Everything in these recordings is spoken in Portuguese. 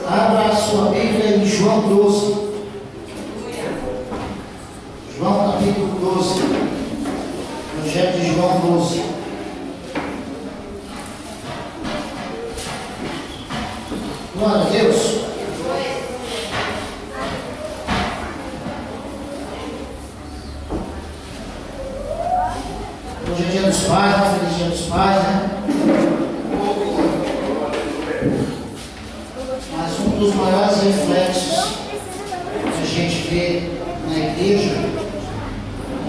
Abra a sua Bíblia em João 12. João capítulo 12. Evangelho de João 12. Glória a Deus. Hoje é dia dos pais, né? Feliz dia dos pais, né? Mas um dos maiores reflexos que a gente vê na igreja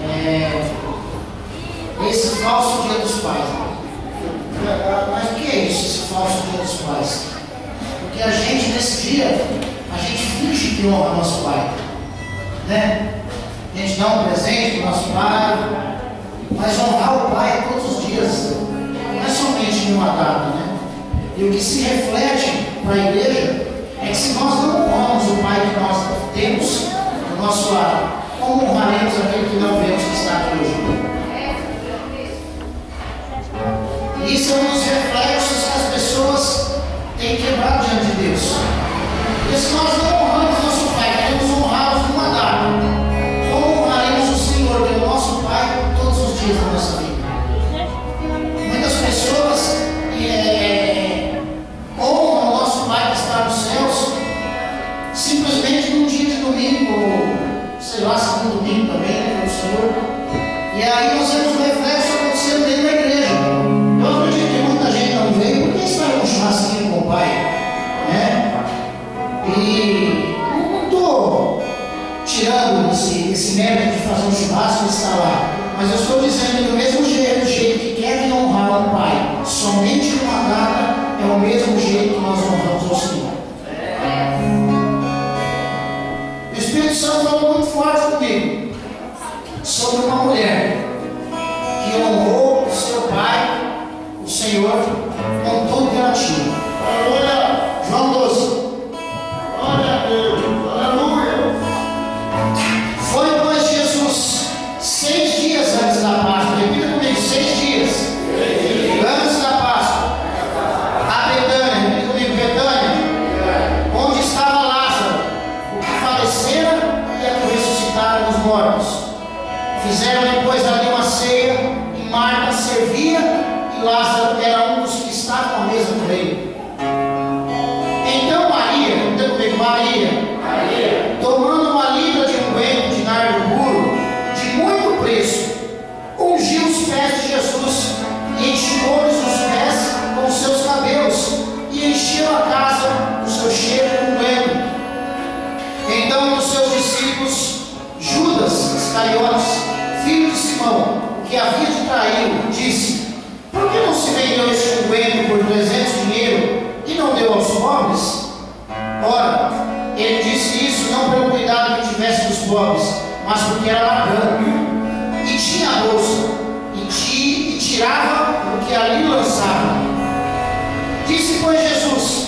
é esse falso dia dos pais. Mas o que é isso, esse falso dia dos pais? Porque a gente, nesse dia, a gente finge que honra nosso pai, né? A gente dá um presente para o nosso pai, mas honrar o pai todos os dias, não é somente em uma data, né? E o que se reflete para a igreja é que se nós não honramos o pai que nós temos no nosso lar, como honraremos aquele que não vemos que está aqui hoje? Isso é um dos reflexos que as pessoas têm quebrado diante de Deus. Porque se nós não honramos nosso pai, queremos honrá-los numa data, como honraremos o Senhor, que é o nosso pai, todos os dias da nossa vida? Muitas pessoas honram o nosso pai que está nos céus simplesmente num dia de domingo, ou sei lá, segundo domingo também, né, do Senhor. E aí nós vemos um reflexo acontecendo dentro da igreja. Eu acredito que muita gente não veio porque está num churrasquinho com o pai, né? E não estou tirando esse mérito de fazer um churrasco e estar lá, mas eu estou dizendo que do mesmo jeito que querem honrar um pai somente numa data, é o mesmo jeito que nós honramos ao Senhor. O Espírito Santo falou muito forte comigo sobre uma mulher que honrou o seu pai, o Senhor, com todo gratidão. Aleluia! João 12. Glória a Deus! Aleluia! Foi, pois, Jesus 6 dias antes da Páscoa. Repita comigo, 6 dias antes da Páscoa, a Betânia. Repita comigo, Betânia, onde estava Lázaro, o que falecera e a que ressuscitaram dos mortos. Fizeram depois ali uma ceia, e Marta servia, e Lázaro era um dos que estavam à mesa com ele. Então Maria, repita comigo, Maria, tomando uma libra de unguento de nardo puro, de muito preço, ungiu os pés de Jesus e enxugou-lhes os pés com os seus cabelos, e encheu a casa do seu cheiro de unguento. Então um dos seus discípulos, Judas Iscariotes, filho de Simão, que havia de traí-lo, disse: por que não se vendeu este unguento por 300 dinheiro e não deu aos pobres? Ora, ele disse isso não pelo cuidado que tivesse dos pobres, mas porque era ladrão, e tinha a bolsa, e tirava o que ali lançava. Disse, pois, Jesus: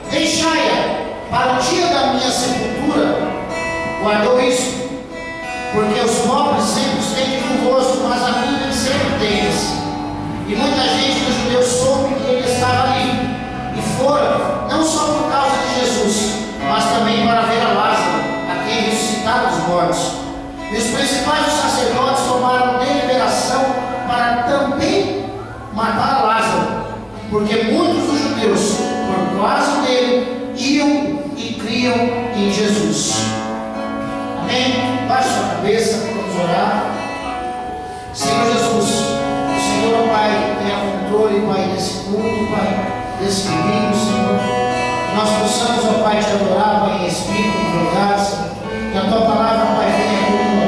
deixai-a para o dia da minha sepultura. Guardou isso, porque os pobres sempre os têm convosco, mas a mim nem sempre tens. E muita gente dos judeus soube que ele estava ali, e fora, não só por causa de Jesus, mas também para ver a Lázaro, a quem ressuscitaram os mortos. E os principais dos sacerdotes tomaram deliberação para também matar Lázaro, porque muitos dos judeus, por causa dele, iam e criam em Jesus. Amém? Baixe sua cabeça, vamos orar. Senhor Jesus, o Senhor, ó Pai, tenha controle, Pai, desse culto, Pai, desse domingo, Senhor. Que nós possamos, ó Pai, te adorar, Pai, em espírito, em verdade, Senhor. Que a tua palavra, Pai, venha como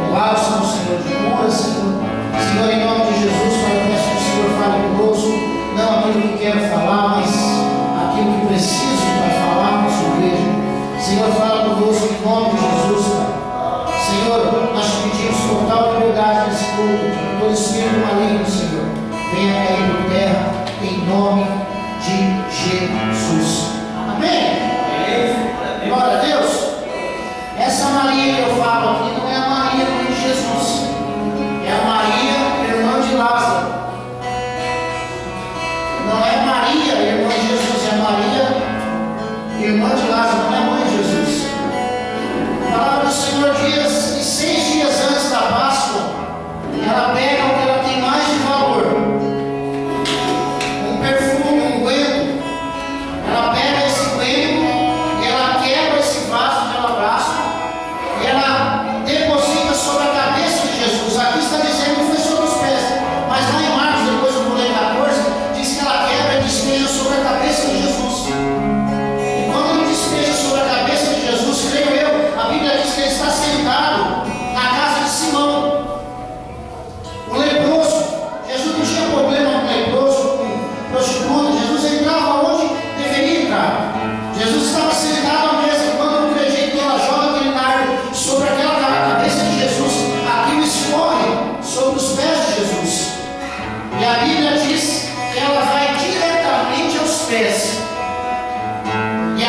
um bálsamo, Senhor, de cura, Senhor. Senhor, em nome de Jesus, Pai, eu peço que o Senhor fale conosco, não aquilo que quero falar, mas aquilo que preciso, Pai, falar com a sua igreja. Senhor, fala conosco em nome de Jesus, Pai. Senhor, nós te pedimos total liberdade nesse culto. Todo espírito maligno, Senhor, venha cair por terra em nome de Jesus. Amém? Glória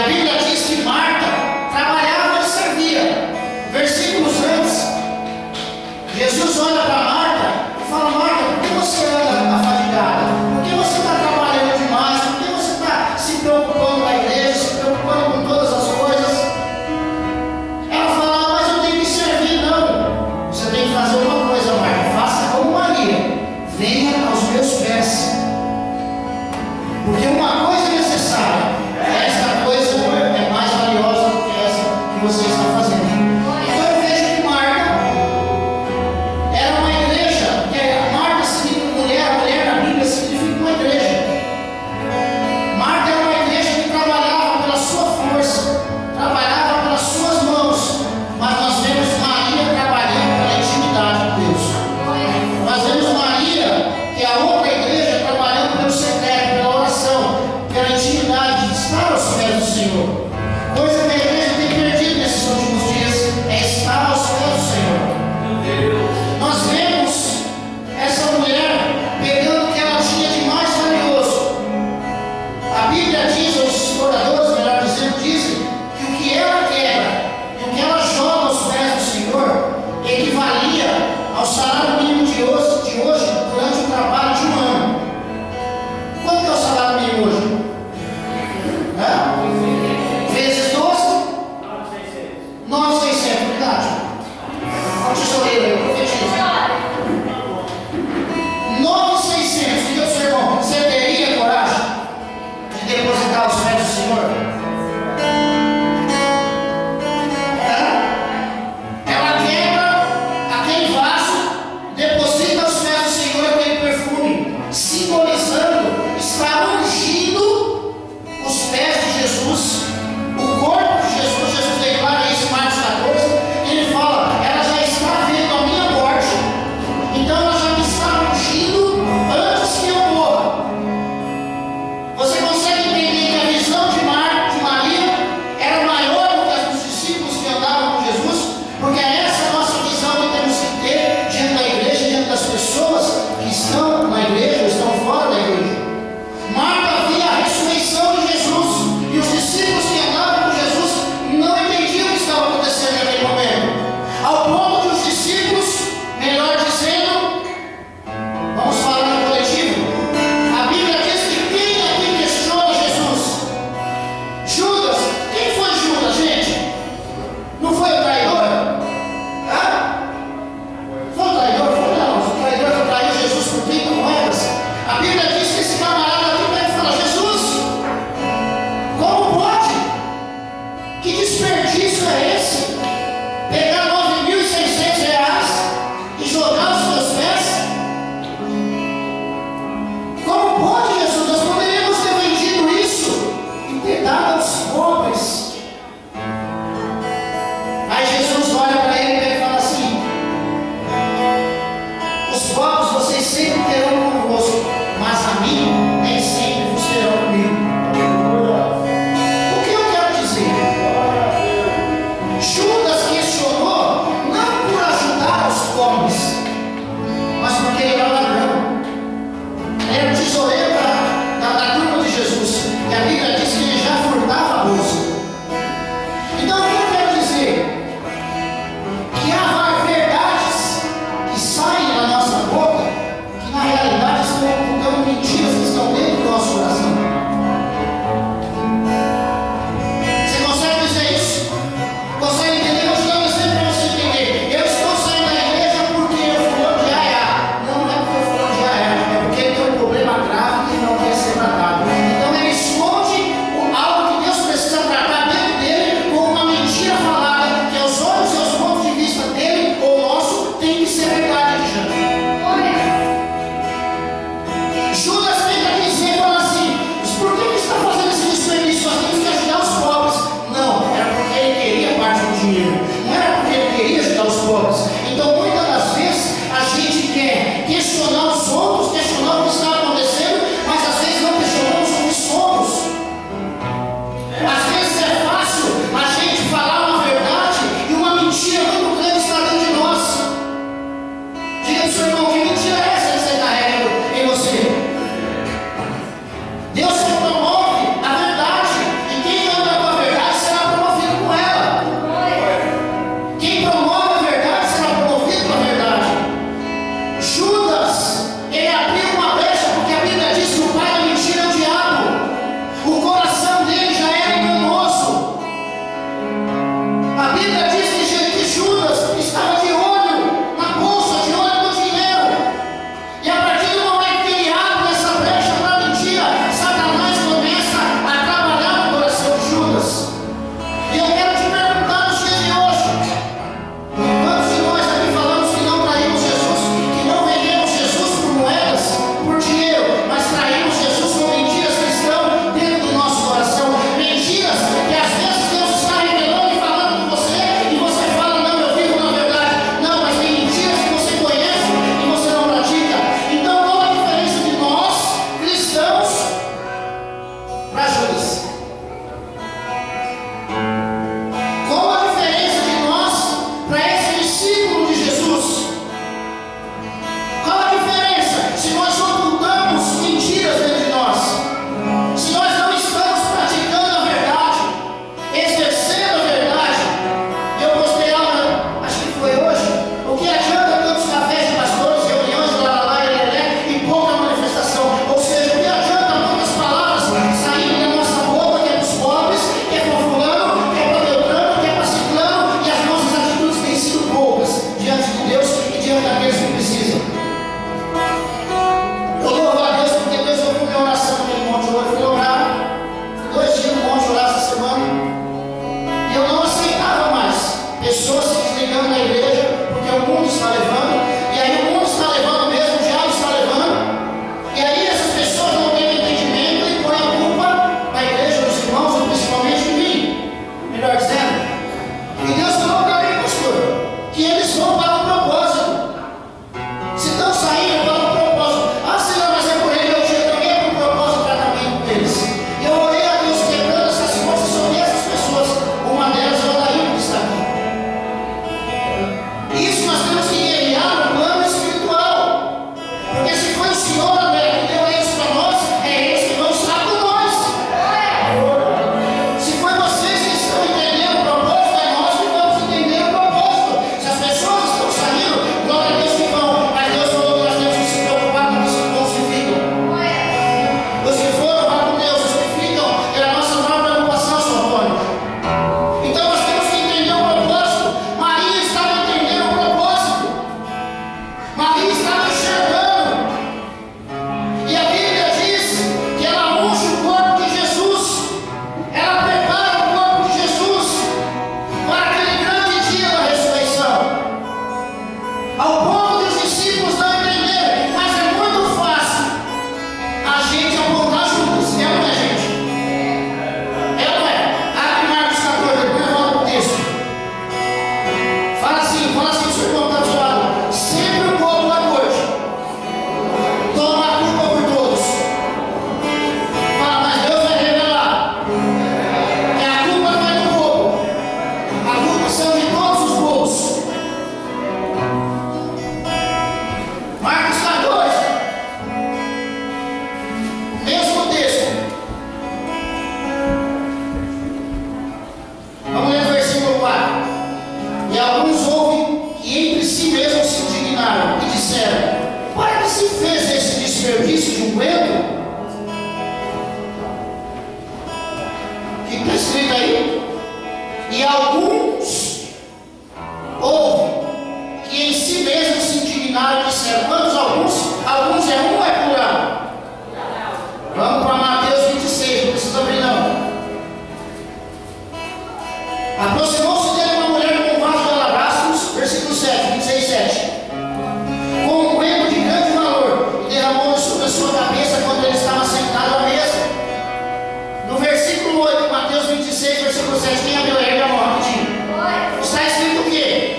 Bíblia diz que Marta trabalhava e servia. Versículos antes, Jesus olha para Marta e fala: Marta, por que você anda afadigada? Por que você está trabalhando demais? Por que você está se preocupando com a igreja, se preocupando com todas as coisas? Ela fala: mas eu tenho que servir. Não, você tem que fazer uma coisa, Marta. Faça como Maria, venha aos meus pés. Porque uma coisa é necessária, esta coisa é mais valiosa do que essa que você está fazendo. Então eu vejo que Marta era uma igreja, porque Marta significa mulher, mulher na Bíblia significa uma igreja. Marta era uma igreja que trabalhava pela sua força, trabalhava pelas suas mãos, mas nós vemos Maria trabalhando pela intimidade de Deus. Nós vemos Maria, que é a outra igreja, trabalhando pelo secreto, pela oração, pela intimidade de estar aos pés do Senhor. Coisa que a igreja tem perdido nesses últimos dias é estar aos pés do Senhor. Nós vemos essa mulher pegando o que ela tinha de mais valioso. A Bíblia diz, os historiadores, melhor dizendo, dizem que o que ela quebra e o que ela joga aos pés do Senhor equivalia ao salário mínimo de hoje durante o trabalho de um ano. Quanto é o salário mínimo hoje? desperdício de unguento? O que está escrito aí? E alguns houve que em si mesmos se indignaram e disseram: quantos alguns? Alguns é um ou é plural? Vamos para Mateus 26, não precisa abrir não. Aproximou-se dele uma mulher com um vaso de alabastros, versículo 7, 26, 7, com um unguento de grande valor, e derramou sobre a sua cabeça quando ele estava sentado à mesa. No versículo 8, Mateus 26, versículo 7, quem abriu aí, meu amor, rapidinho? Está escrito o quê?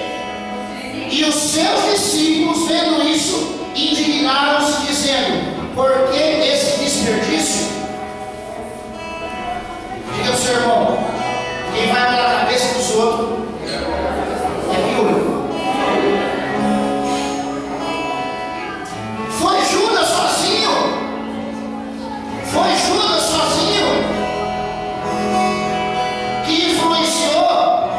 E os seus discípulos, vendo isso, indignaram-se, dizendo: por que esse desperdício? Diga ao seu irmão: quem vai pela cabeça dos outros é pior. Foi Judas sozinho? Foi Judas sozinho que influenciou,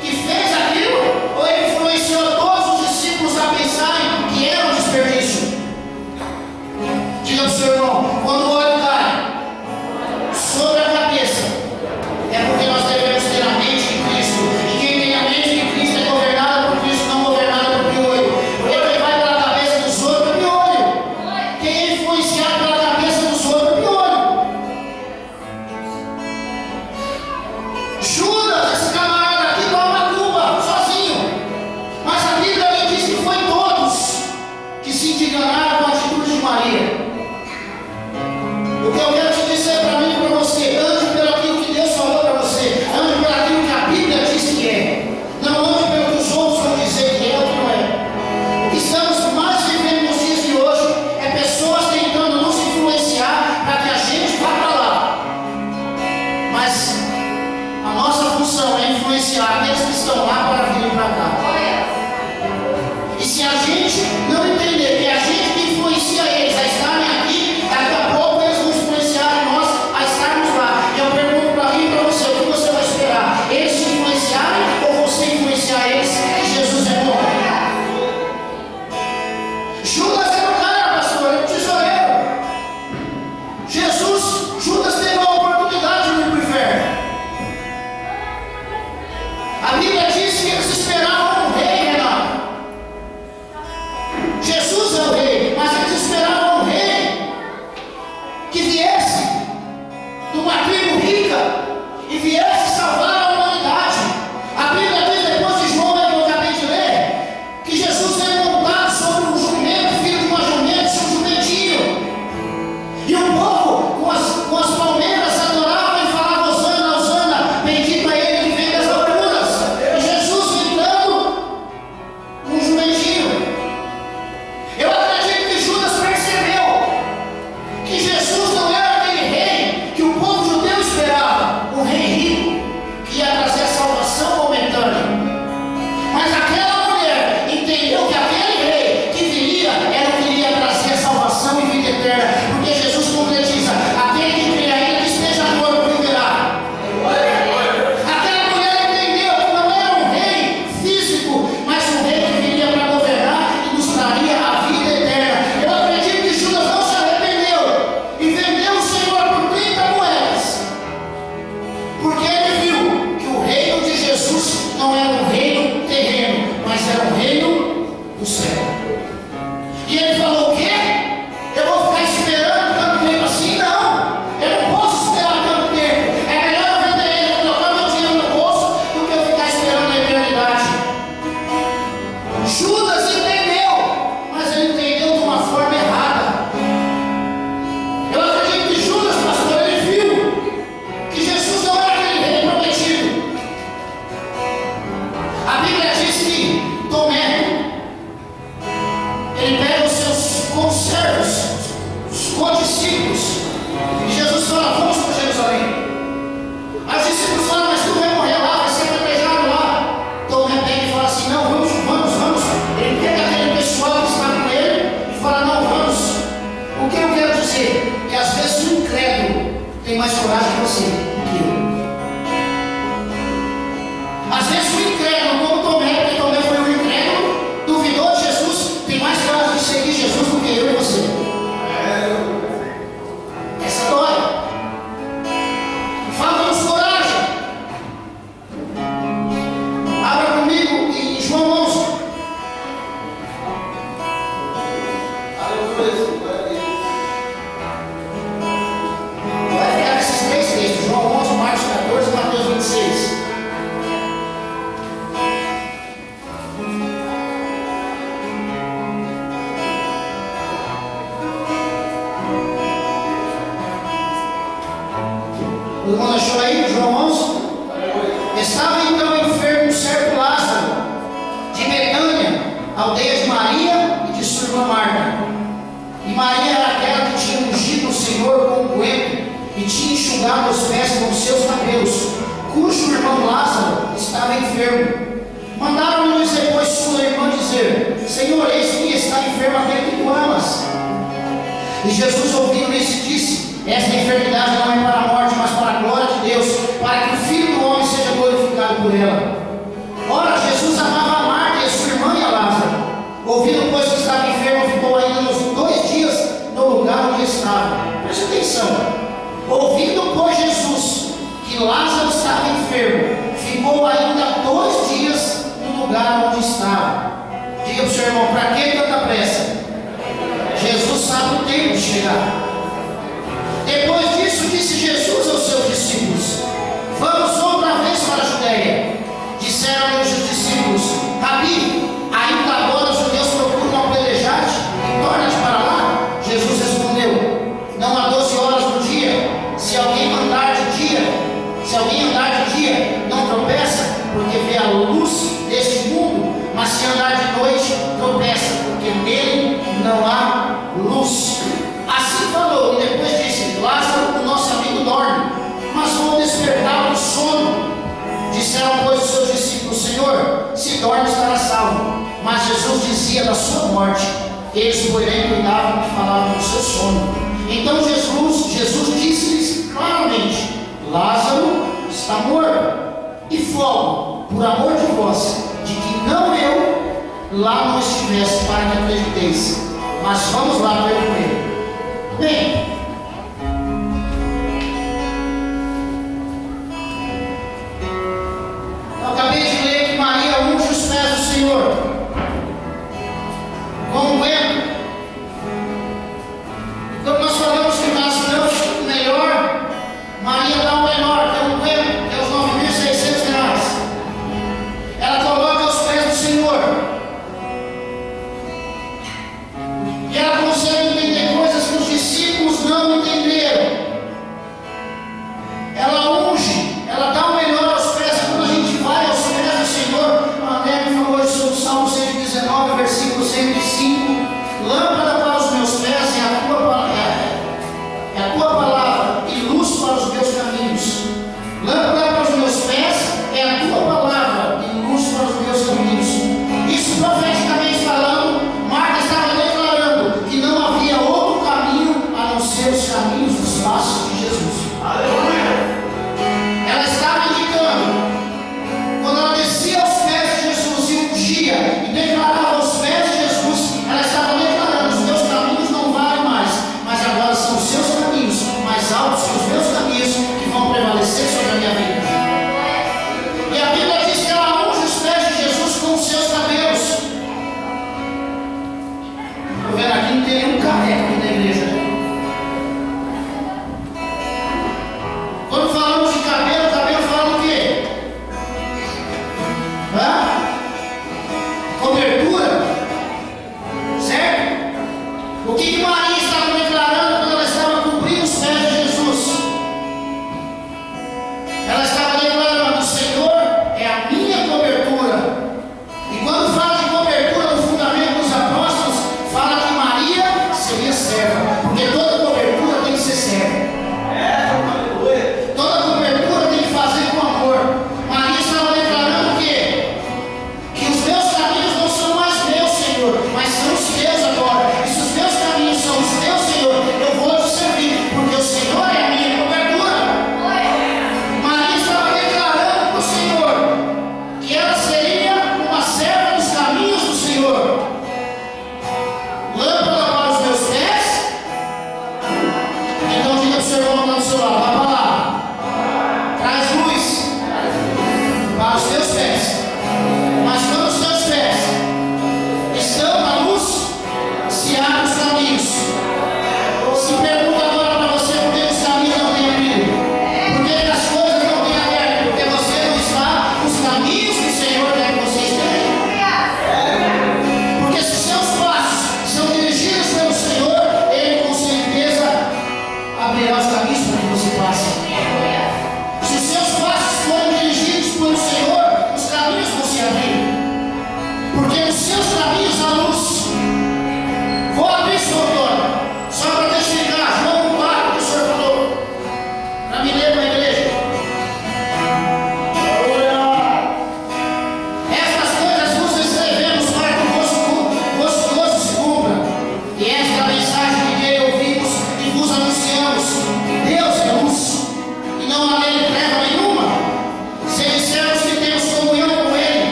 que fez aquilo? Ou ele influenciou todos os discípulos a pensarem que era um desperdício? Diga para o seu irmão: quando o óleo cai sobre a cabeça, é porque nós devemos ter a mente de Cristo. E quem tem a mente de Cristo é governado por Cristo, não governado por piolho. Porque quem vai pela cabeça dos outros é piolho. Quem é influenciado pela cabeça dos outros é piolho. Judas, esse camarada aqui, toma Cuba, sozinho. Mas a Bíblia ali diz que foi todos que se indignaram com a atitude de Maria. O que eu quero te dizer para mim e para você: ande pelo aquilo que Deus falou para você, ande pelo aquilo que a Bíblia diz que é, não ande pelo que os outros vão dizer que é ou que não é. O que estamos mais vivendo nos dias de hoje é pessoas tentando nos influenciar para que a gente vá para lá, mas a nossa função é influenciar aqueles que estão lá para virem para cá. E se a gente não entender que é a gente que influencia eles a estarem aqui, daqui a pouco eles vão influenciar nós a estarmos lá. E eu pergunto para mim e para você: o que você vai esperar? Eles te influenciarem ou você influenciar eles que Jesus é bom? Judas era o cara, pastor, era o tesoureiro. Judas teve a oportunidade de ir para o inferno. A Bíblia diz que eles esperavam um rei, Renato. Jesus é o rei, mas eles esperavam um rei que viesse de uma tribo rica e viesse salvar a humanidade. A Bíblia diz, depois de João, que eu acabei de ler, que Jesus veio montado sobre um jumento, filho de uma jumenta, um jumentinho. E o povo, com as palmeiras, adorava e falava: Hosana, Hosana, bendito é ele que vem das alturas. E Jesus gritando com um jumentinho. Eu acredito que Judas percebeu que Jesus não era aquele rei que o povo judeu esperava, um rei rico que ia trazer salvação momentânea. Mas aquela mulher entendeu que aquele rei que viria era o que iria trazer salvação e vida eterna, porque Jesus concretiza: aquele que crê ainda que esteja morto viverá. Aquela mulher entendeu que não era um rei físico, mas um rei que viria para governar e nos traria a vida eterna. Eu acredito que Judas não se arrependeu e vendeu o Senhor por 30 moedas, porque ele viu que o reino de Jesus não era um reino terreno, mas era um reino do céu. E ele falou: o quê? Eu vou ficar esperando tanto tempo assim? Não, eu não posso esperar tanto tempo. É melhor eu vender ele, colocar meu dinheiro no bolso, do que eu ficar esperando a eternidade. Judas entendeu, mas ele entendeu de uma forma errada. Eu acredito que Judas, pastor, ele viu que Jesus não era aquele rei prometido. Estava então enfermo um certo Lázaro, de Betânia, aldeia de Maria e de sua irmã Marta. E Maria era aquela que tinha ungido o Senhor com unguento e tinha enxugado os pés com seus cabelos, cujo irmão Lázaro estava enfermo. Mandaram-lhes depois sua irmã dizer: Senhor, eis que está enfermo aquele que tu amas. E Jesus, ouvindo isso, disse: esta enfermidade não é para a morte, mas para a glória de Deus, para que o Filho do Homem seja glorificado por ela. Ora, Jesus amava a Marta e a sua irmã e a Lázaro. Ouvindo, pois, que estava enfermo, ficou ainda nos 2 dias no lugar onde estava. Preste atenção. Ouvindo, pois, Jesus que Lázaro estava enfermo, ficou ainda 2 dias no lugar onde estava. Diga para o seu irmão: para que tanta pressa? Jesus sabe o tempo de chegar. Depois disso, disse Jesus aos seus discípulos: vamos outra vez para a Judeia. Disseram-lhe os discípulos: Rabi, ainda agora os judeus procuram apedrejar-te e torna-te para lá? Jesus respondeu: não há 12 horas no dia. Se alguém andar de dia, não tropeça, porque vê a luz deste mundo, mas se andar de noite, tropeça, porque nele não há luz. Assim falou, e depois disse: Lázaro, o nosso amigo, dorme, mas vou despertar do sono. Disseram, pois, os seus discípulos: Senhor, se dorme, estará salvo. Mas Jesus dizia da sua morte. Eles, porém, cuidavam que falavam do seu sono. Então Jesus disse-lhes claramente: Lázaro está morto, e folgo por amor de vós, de que não eu lá não estivesse, para que acrediteis. Mas vamos lá ver com ele. Bem, eu acabei de ler que Maria unge os pés do Senhor com unguento. Quando nós falamos que nós damos o melhor, Maria dá o menor, que é o unguento, que é os R$9.600. Ela coloca aos pés do Senhor. E ela consegue entender coisas que os discípulos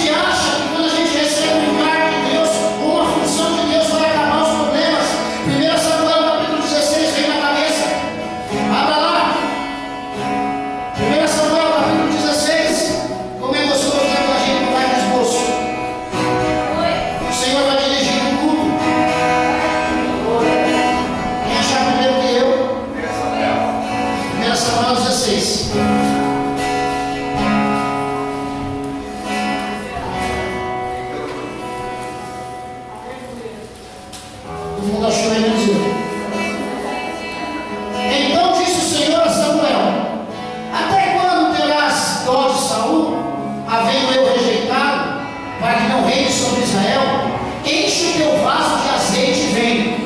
gente acha que quando a gente recebe um encargo de Deus, ou uma função de Deus, vai acabar os problemas. 1 Samuel capítulo 16 vem na cabeça. Abra lá. 1 Samuel capítulo 16. Como é gostoso quando a gente não vai no esboço. O Senhor vai dirigir o culto. Quem achar primeiro que eu? 1 Samuel 16. Todo mundo achou aí, né, Zil? Então disse o Senhor a Samuel: até quando terás dó de Saul, havendo eu rejeitado, para que não reine sobre Israel? Enche o teu vaso de azeite e vem,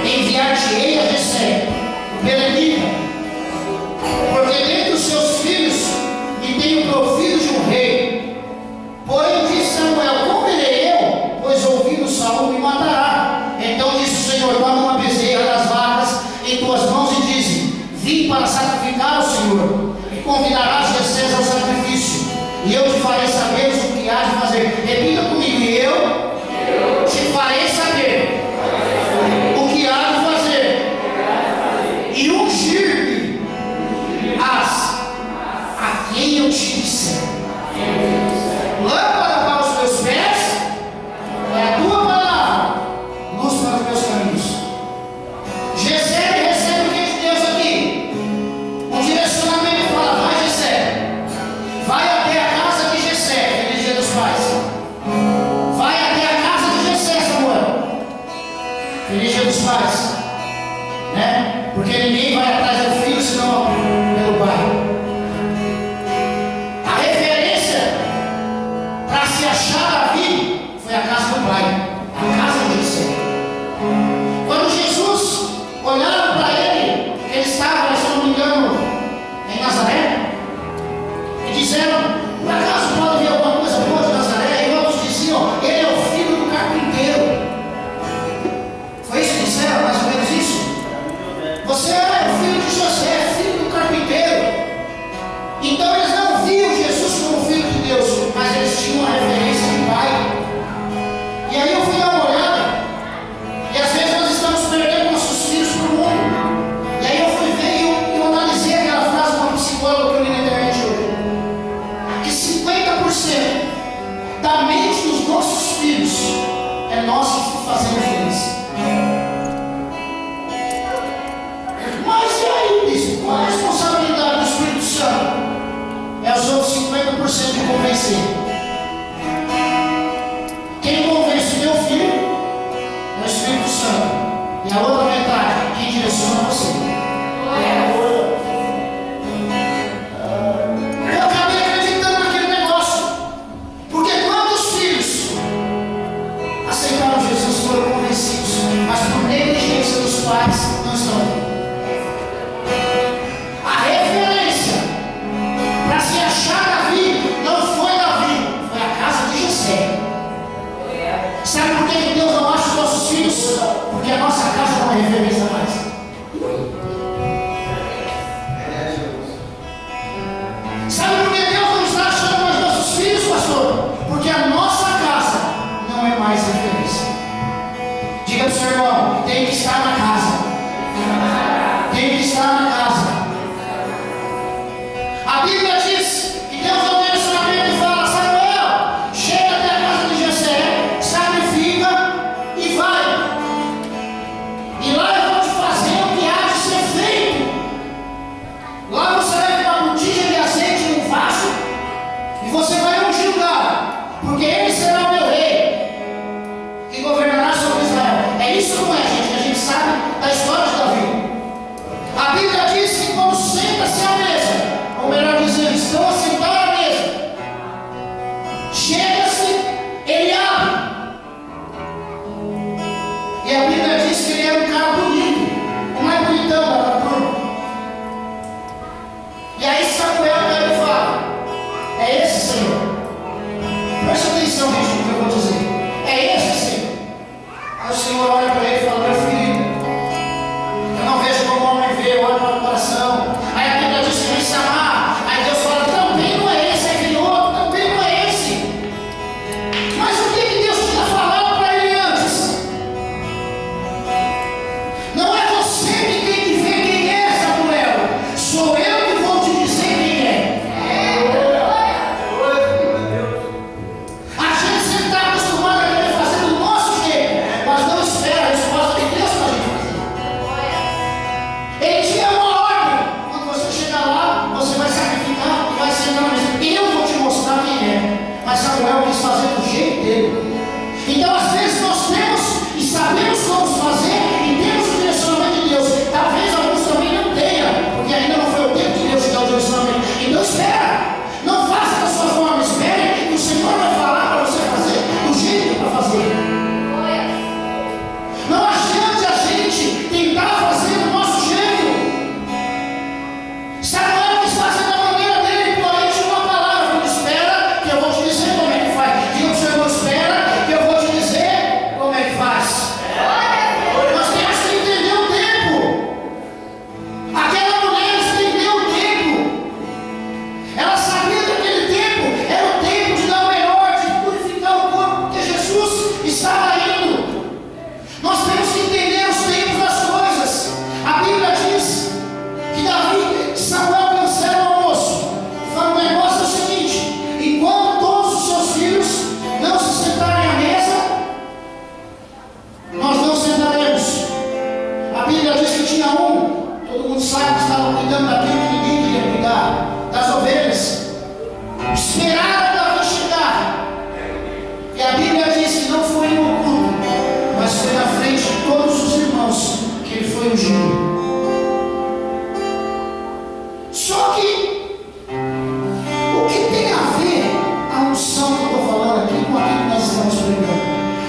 enviar-te-ei a Jessé, o belemita, porque dentre os seus filhos me tenho provido de um rei. Porém disse Samuel: como irei eu, pois ouvindo Saul me matará. Então disse o Senhor: toma uma bezerra das vacas em tuas mãos e dize: vim para sacrificar ao Senhor, e convidarás Jessé ao sacrifício, e eu te farei saber o que há de fazer. Repita comigo: e eu te farei saber o que há de fazer, e ungir-me a quem eu te disser. Lâmpada para os meus pés é a tua palavra, luz para os meus caminhos. Jessé recebe o que de Deus aqui? Um direcionamento e fala: vai, Jessé, vai até a casa de Jessé, feliz dia dos pais. Vai até a casa de Jessé, Samuel, feliz dia dos pais, né? Porque ninguém vai atrás do filho senão pelo pai. A referência para se achar Davi foi a casa do pai, a casa de Jessé. Quando Jesus olharam para ele, ele estava, se não me engano, em Nazaré, e disseram: por acaso pode vir alguma coisa boa de Nazaré? E outros diziam: ele é o filho do carpinteiro. Foi isso que disseram, mais ou menos isso? Você é o filho de José, filho do carpinteiro. Então eles não viam Jesus como filho de Deus, mas eles tinham uma referência de pai. E aí eu fui dar uma olhada, e às vezes nós estamos perdendo nossos filhos para o mundo. E aí eu fui ver e eu analisei aquela frase de uma psicóloga que eu li na internet hoje, que 50% da mente dos nossos filhos é nós que fazemos eles. Mas e aí, bispo? Qual a responsabilidade do Espírito Santo? É os outros 50% de convencer. Quem convence o meu filho é o Espírito Santo. E a outra metade, quem direciona você. Eu acabei acreditando naquele negócio. Porque quantos filhos aceitaram Jesus foram convencidos, mas por negligência dos pais não estão. A referência para se achar Davi não foi Davi, foi a casa de Jessé. Sabe por que Deus não acha os nossos filhos? Porque a nossa casa não é referência mais. Sabe por que Deus não está achando mais nossos filhos, pastor? Porque a nossa casa não é mais referência. Diga para o seu irmão: tem que estar na casa. Tem que estar na casa. A Bíblia diz que Deus dá um direcionamento e fala: Samuel, chega até a casa de Jessé, sacrifica e vai. E lá eu vou te fazer o que há de ser feito. Lá você vai ter uma botija de azeite num vaso e você vai ungir o gado, porque ele será o meu rei, que governará sobre Israel. É isso ou não é, gente? A gente sabe da história de Davi. A Bíblia diz que quando senta-se à mesa, ou melhor dizendo, estão a sentar à mesa, chega-se, ele abre. E a Bíblia diz que ele era um cara bonito, o mais bonitão da turma. E aí Samuel pega e fala: é esse, Senhor? Preste atenção, gente, no que eu vou dizer. É esse, Senhor? Aí o Senhor olha para ele e fala: meu filho, eu não vejo como o homem vê, eu olho para o coração. Aí a Bíblia diz que ele se amar. Aí Deus fala: também não é esse. Aí vem outro: também não é esse. foi ungido. Só que o que tem a ver a unção que eu estou falando aqui com aquilo que nós estamos pregando?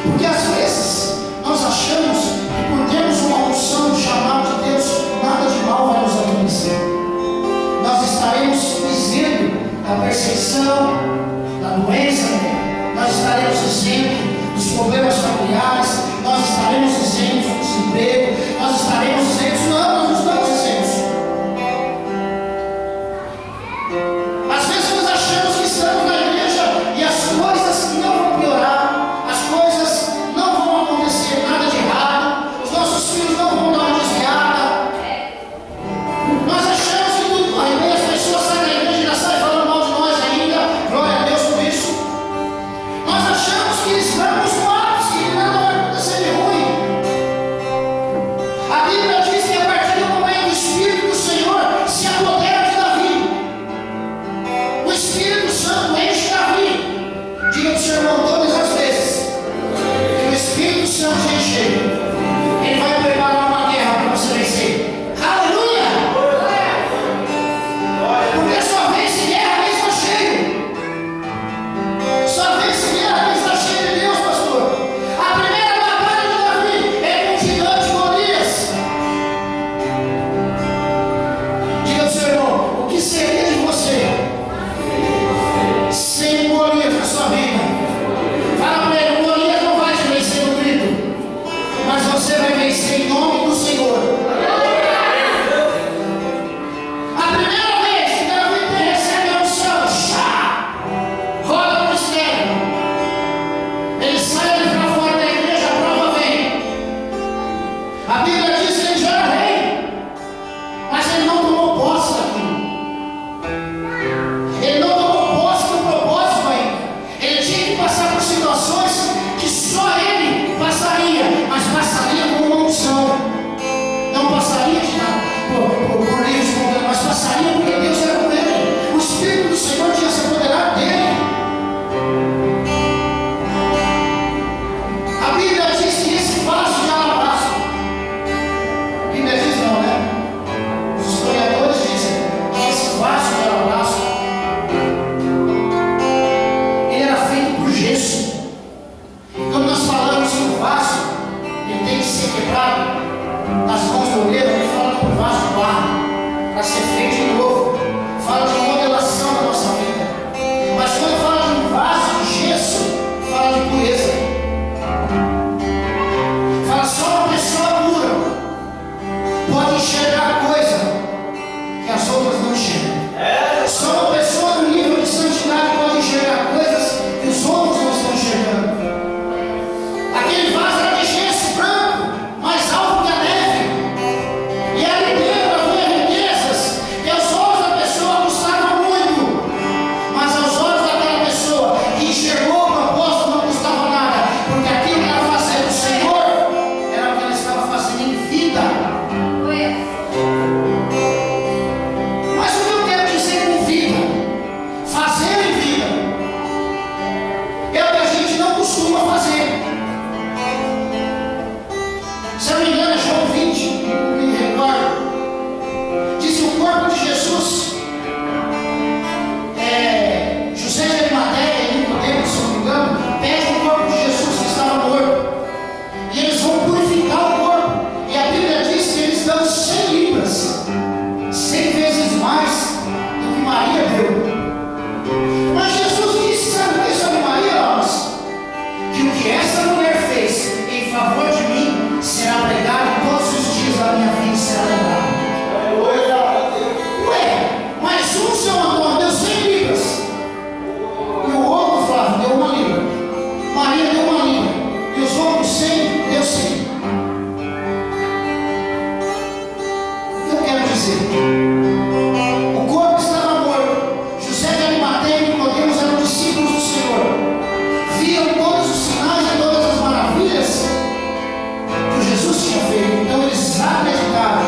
Porque às vezes nós achamos que por termos uma unção de chamado de Deus, nada de mal vai nos acontecer. Nós estaremos isentos da perseguição, da doença, nós estaremos isentos dos problemas familiares, nós estaremos isentos do desemprego, nós estaremos isentos. Não, nós não estamos isentos. Às vezes nós achamos que estamos na igreja e as coisas não vão piorar, as coisas não vão acontecer nada de errado, os nossos filhos não vão dar uma desviada. Nós achamos que tudo corre bem, as pessoas saem da igreja e já saem falando mal de nós ainda, glória a Deus por isso. Nós achamos que estamos no ápice, que nada vai acontecer de ruim. A Bíblia diz que a partir do momento o Espírito do Senhor se apodera de Davi, o Espírito Santo enche Davi. Diga para o seu irmão todas as vezes que o Espírito Santo te encher, ele vai preparar uma guerra para você vencer. Aleluia! Porque só vence guerra quem está cheio. Só vence guerra quem está cheio de Deus, pastor. A primeira batalha de Davi é com o gigante Golias. Diga para o seu irmão, o que seria de você sem Golias na sua vida? Fala para ele, o Golias não vai te vencer no grito, mas você vai vencer em nome do Senhor. A primeira vez que Davi recebe a unção, roda no mistério, ele sai ali para fora da igreja, a prova vem. A Bíblia diz que ele já era rei, mas ele não tomou posse daquilo. Ele não tomou posse do propósito ainda. Ele tinha que passar por situações que só ele passaria, mas passaria com uma unção. Não passaria de nada por livre espontâneo, mas passaria porque Deus era com ele. O Espírito do Senhor tinha se apoderado dele. A Bíblia diz que esse vaso de alabastro, a Bíblia diz não, né? Os historiadores dizem que esse vaso de alabastro, ele era feito por gesso. Quando nós falamos que o vaso ele tem que ser quebrado nas mãos do oleiro, ele fala que o vaso de barro para ser feito de novo, fala de modelação da nossa vida. Mas quando fala de um vaso de gesso, fala de pureza. Fala só uma pessoa pura pode enxergar coisa que as outras não enxergam. Só uma pessoa no nível de santidade pode enxergar coisas que os outros não estão enxergando. Aquele vaso era de gesso branco, mais alto que a neve. E ali dentro havia riquezas que aos olhos da pessoa custavam muito, mas aos olhos daquela pessoa que enxergou o propósito não custava nada, porque aquilo que ela fazia do Senhor era o que ela estava fazendo em vida. Mas o que eu quero dizer com vida? Fazer em vida é o que a gente não costuma fazer. Se eu não me engano, é João 20, me recordo. Diz que o corpo de Jesus, José de Arimateia e Nicodemo, se eu não me engano, pegam o corpo de Jesus que estava morto. E eles vão purificar o corpo. E a Bíblia diz que eles dão 100 libras, 100 vezes mais do que Maria deu. Mas Jesus disse, sabe o que sobre Maria, irmãos? Que o que essa mulher fez em favor de mim será pregado todos os dias da minha vida e será lembrado. Ué, mas um seu Antônio deu 100 libras e o outro, Flávio, deu 1 libra. Maria deu 1 libra e os outros 100 deu 100. O que eu quero dizer? O corpo estava morto. José de Arimateia e Nicodemo eram discípulos do Senhor. Viam todos os sinais e todas as maravilhas que Jesus tinha feito. Então eles acreditaram.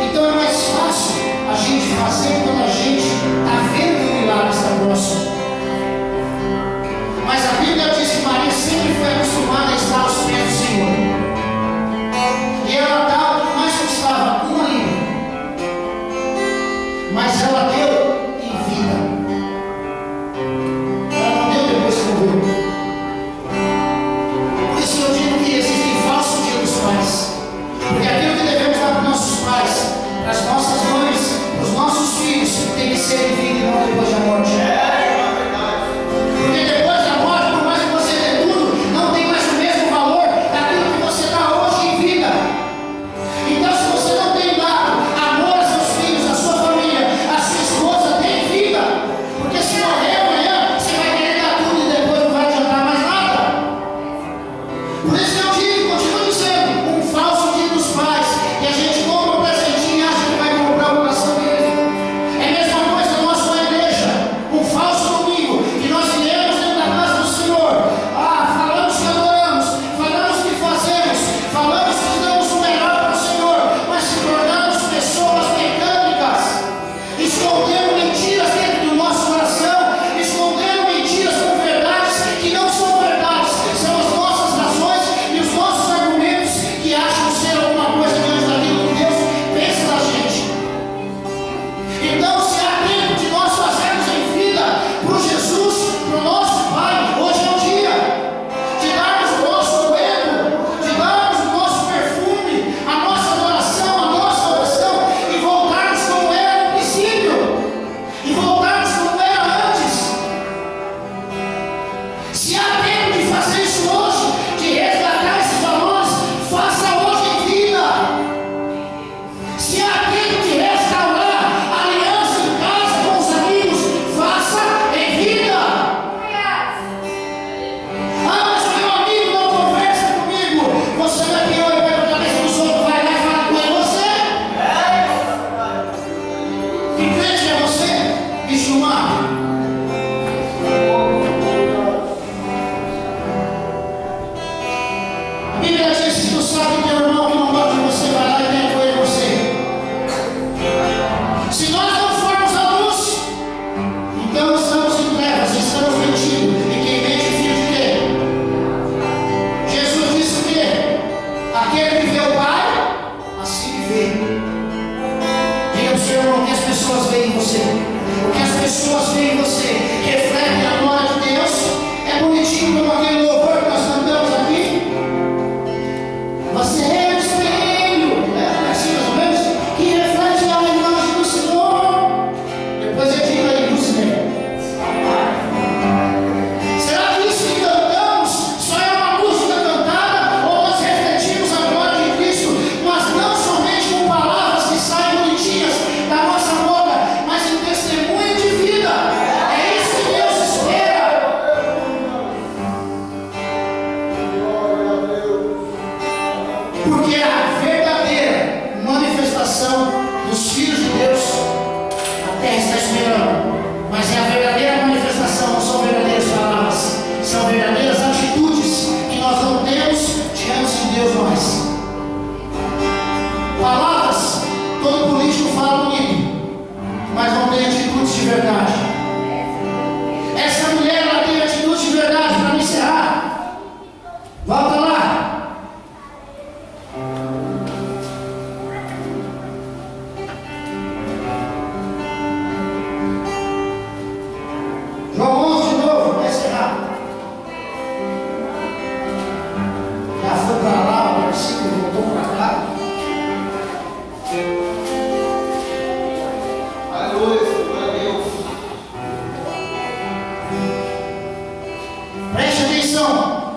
Então é mais fácil a gente fazer quando a gente está vendo que o milagre está próximo. Mas a Bíblia diz que Maria sempre foi acostumada a estar aos pés do Senhor. E ela estava mais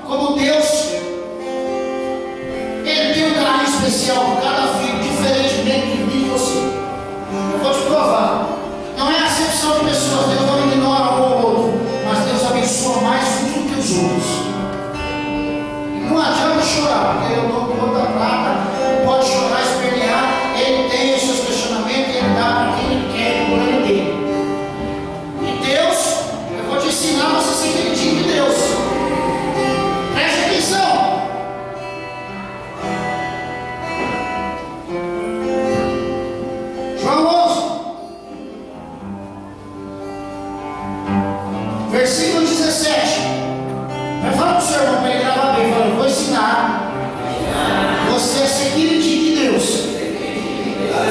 como Deus, Ele tem um carinho especial por cada filho, diferentemente de mim e você. Eu vou te provar. Não é acepção de pessoas, Deus não ignora um ou outro, mas Deus abençoa mais uns do que os outros. E não adianta chorar, porque eu dou conta prata, não pode chorar, espernear, Ele tem os seus questionamentos, Ele dá para quem Ele quer, o plano dele. E Deus, eu vou te ensinar você a ser queridinho de Deus. Preste atenção. João 11, versículo 17. Vai falar para o seu irmão para ele gravar bem. Fala, eu vou ensinar você a ser queridinho de Deus.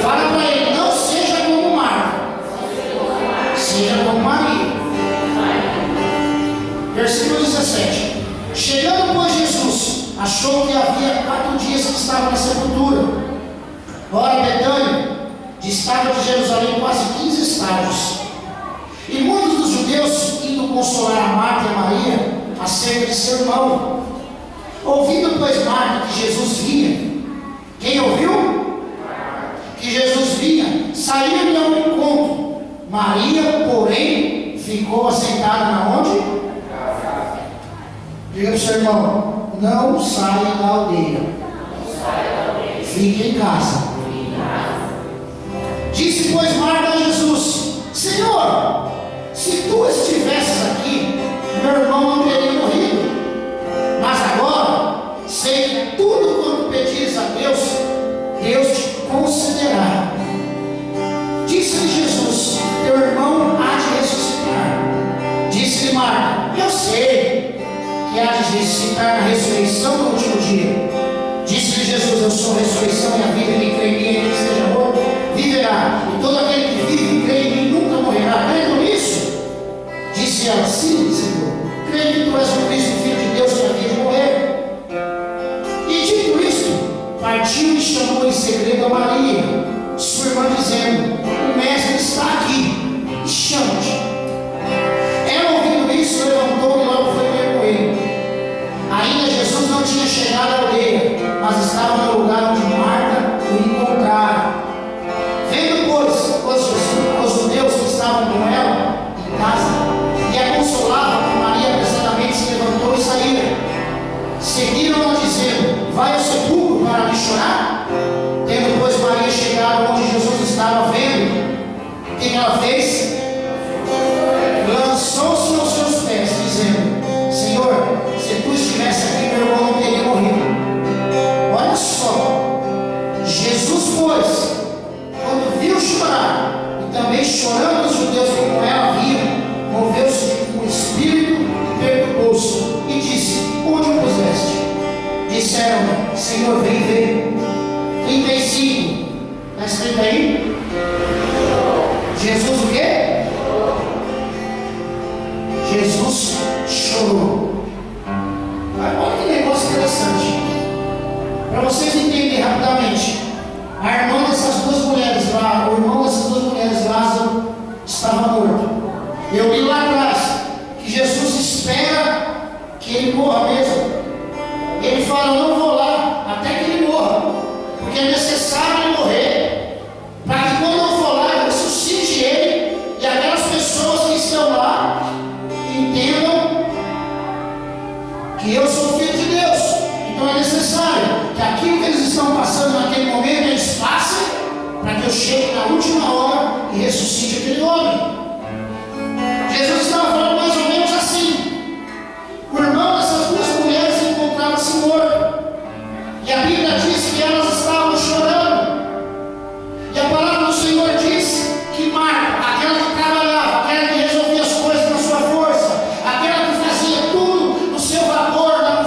Fala para ele, não seja como Marta, seja como Maria. Versículo 17. Chegando, pois, Jesus achou que havia 4 dias que estava na sepultura. Ora, Betânia distava de Jerusalém quase 15 estádios. E muitos dos judeus indo consolar a Marta e a Maria acerca de seu irmão. Ouvindo, pois, Marta que Jesus vinha. Quem ouviu? Que Jesus vinha, saiu-lhe ao encontro. Maria, porém, ficou assentada na onde? Diga para o seu irmão, não saia da aldeia. Fique em casa. Disse, pois, Marta a Jesus, Senhor, se tu estivesses aqui, meu irmão não teria morrido. Mas agora, sei que tudo quanto pedires a Deus, Deus te concederá. Disse-lhe Jesus, teu irmão há de ressuscitar. Disse-lhe Marta, eu sei que há de ressuscitar na ressurreição no último dia. Disse-lhe Jesus, eu sou a ressurreição e a vida, quem crê em mim, ainda que esteja morto, viverá. E todo aquele que vive e crê em mim nunca morrerá. Crendo nisso? Disse ela, sim, Senhor. Creio que tu és o Cristo, Filho de Deus, que havia de morrer. E dito isto, partiu e chamou em segredo a Maria, sua irmã, dizendo, o mestre está aqui, e chama-te. Ela, ouvindo isso, levantou e logo foi ter com ele. Ainda Jesus não tinha chegado à aldeia, mas estava no lugar onde Marta o encontrara. Vendo, pois, os judeus que estavam com ela em casa, e a consolavam, Maria apressadamente se levantou e saíram. Seguiram-na dizendo, vai ao sepulcro para lhe chorar? Tendo, pois, Maria chegado onde Jesus estava vendo, o que ela fez? Lançou-se aos seus pés, dizendo, Senhor, se tu estivesse aqui, meu irmão não teria morrido. Olha só, Jesus, pois, quando viu chorar, e também chorando os judeus que com ela viam, moveu-se com o espírito e perturbou-se, e disse, onde o puseste? Disseram-lhe, Senhor, vem ver. 35, está escrito aí? Jesus o quê? Jesus chorou. Olha que negócio interessante. Para vocês entenderem rapidamente, a irmã dessas 2 mulheres lá, o irmão dessas 2 mulheres, Lázaro, estava morto. Eu li lá atrás que Jesus espera que ele morra mesmo. Ele fala, eu não vou lá até que ele morra, porque é necessário ele morrer, para que quando eu for lá, eu ressuscite ele, e aquelas pessoas que estão lá entendam que eu sou filho de Deus. Então é necessário que aquilo que eles estão passando naquele momento, eles passem, para que eu chegue na última hora e ressuscite aquele homem. Jesus estava falando mais ou menos assim. O irmão dessas 2 mulheres encontrava-se morto, e a Bíblia diz que elas estavam chorando, e a palavra do Senhor diz que Marta, aquela que trabalhava, aquela que resolvia as coisas na sua força, aquela que fazia tudo no seu vapor, na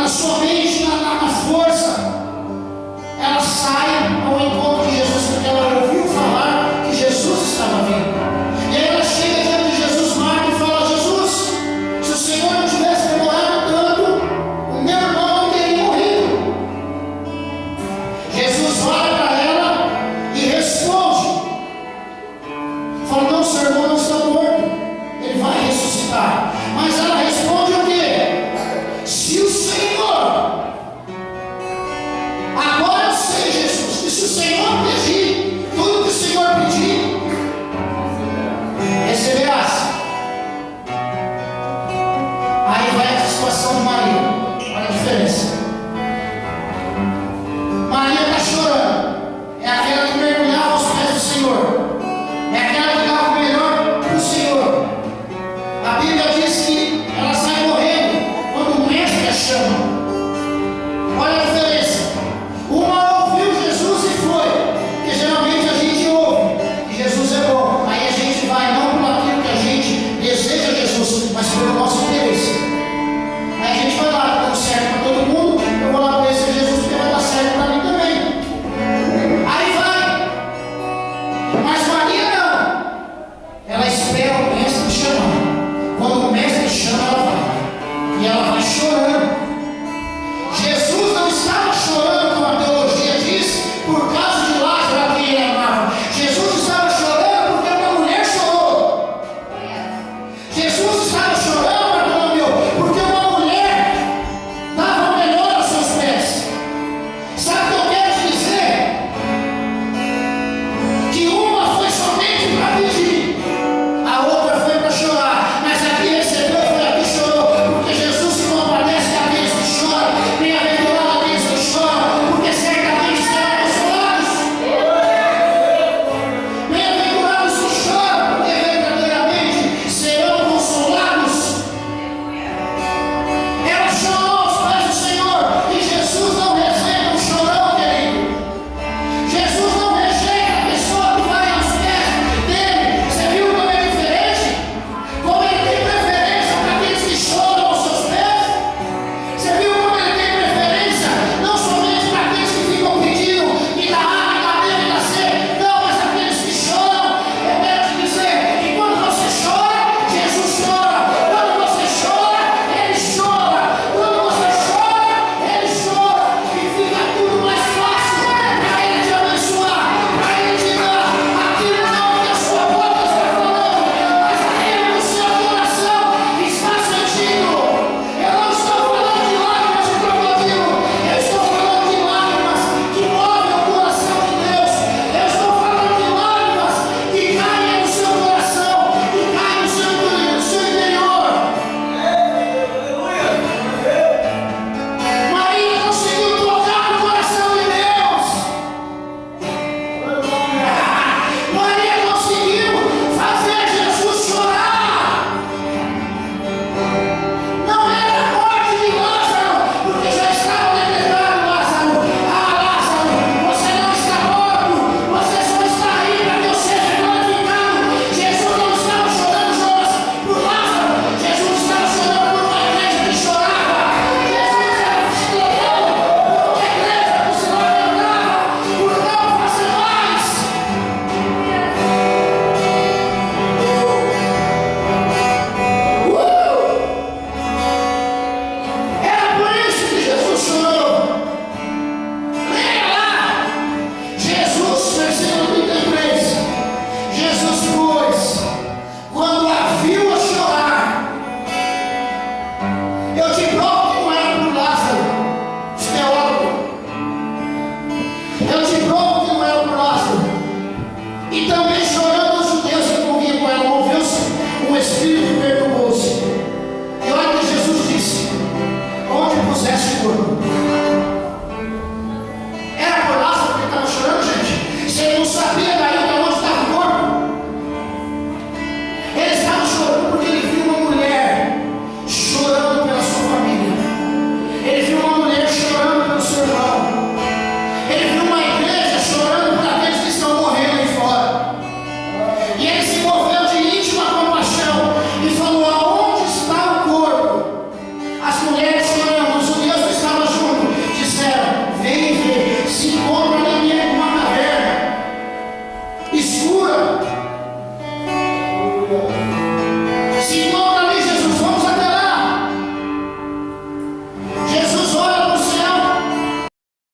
sua mente, na força, ela sai ao encontro de Jesus, porque ela ouviu falar que Jesus estava vindo. E aí ela chega diante de diferença.